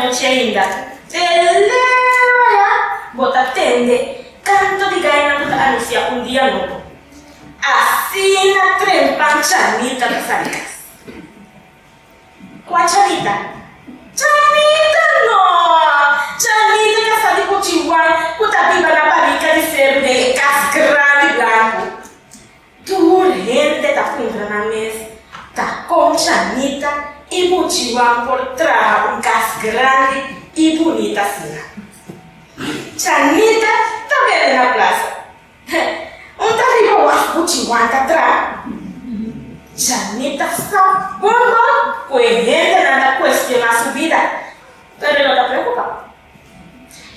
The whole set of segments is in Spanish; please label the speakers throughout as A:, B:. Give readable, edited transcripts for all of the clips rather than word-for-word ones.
A: noche ainda. Bota tende, canto di gaina bota anuncia un dia novo. Assim na trempan Chanita das Aricas. Com a Chanita? Chanita não! Chanita que está de Cotiwan, com a biba na barriga de cerro de casgrande branco. Tu rende da fundra na mesa, tá com Chanita e Cotiwan por trás casgrande e bonita assim. Chanita tá vendo na praça. Onde arriba o Cotiwan tá atrás? Chanita está bomba, pues gente nada cuestiona su vida, pero no está preocupado.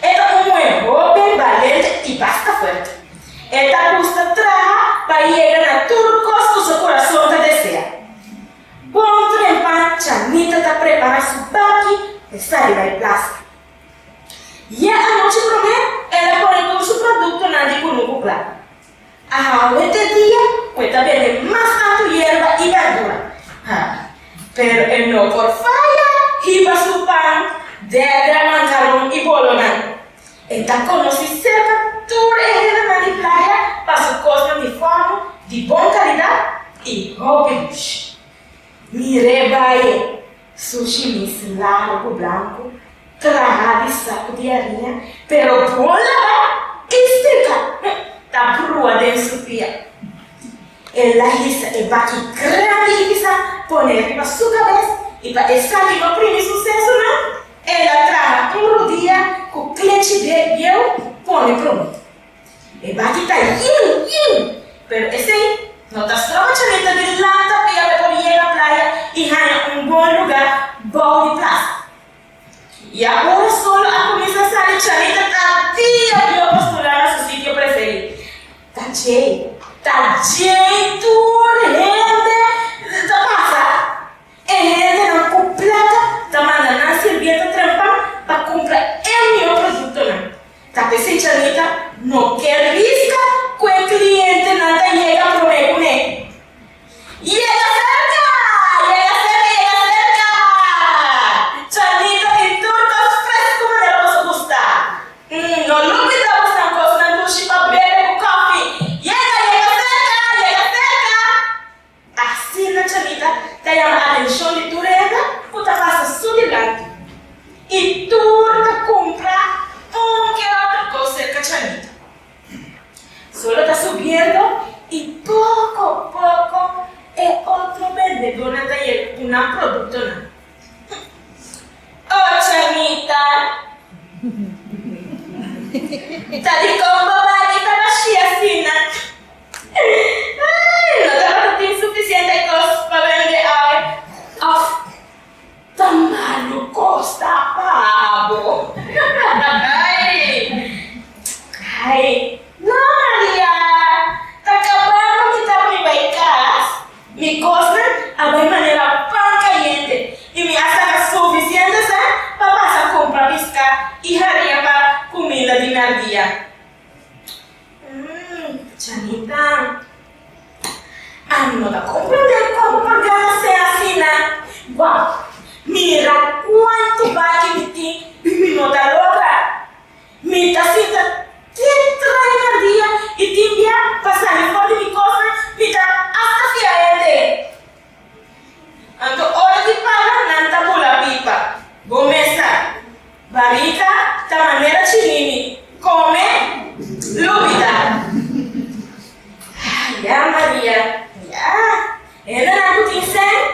A: Esta como es joven, valiente y basta fuerte. Esta gusta trabaja para llegar a turcos que su corazón te desea. Bom trempan, Chanita está preparando su baki de salir de plaza. Y a noche primero, ella pone todo su producto en el dibujo claro. A este día, pues también de más tanto hierba y verdura. Pero el no por falla, iba su pan de mancarón y bolonán. Esta conoce cerca toda la de playa para su cosas de forma de buena calidad y hobby. Mire, baie, sushi mis largo blanco, trajado de saco de harina, pero bola que seca. Da brua dentro pia. Ela risa e bate grande e pisa, põe arriba sua cabeça e para essa língua prime sucesso, não? Ela traga rodilha com cliente de eu, põe pronto. E bate tá yin. Pero esse aí, não tá só Chanita de lata pia para ir à praia e ganha bom lugar, bom de praça. E agora só a comissão de Chanita tá dia para postular no seu sítio preferido. Tá cheio, rende, tá passa. E rende não completa, tá mandando a servieta trampar para comprar o meu produto não. Tá pensando, Chanita, não quer risca com o cliente nada chega para o comer. E ela cerca! Chanita tem tudo fresco como ela possa gostar. Não duvida você não gosta do chip para beber com café. Chanita te llama la atención de tu renda, tú te pasas su delante y tú te compras que otra cosa cerca Chanita. Solo está subiendo y poco a poco el otro vendedor te lleva un producto. Oh, Chanita, está de como va y está vacía así, Ai, não tem suficiente cosas para vender. Tá malo, costa pavo. Ai, não, Maria. Tá acabando de estar me baicas. Me costa a de maneira pan caliente. E me acha suficiente para passar a comprar bisca e haria para comida de merdia. Chanita, não dá compreender como pagar sem assinar. Uau, mira quanto bate de ti e me nota louca. Me tá sinta te trai na dia e te envia passar fora de coisa, me tá assafiando. Então, hora de pagar, não tá pula pipa. Começa, barriga, da maneira chinini. Come, lúbida. Ya Maria, ya, ela não tem sem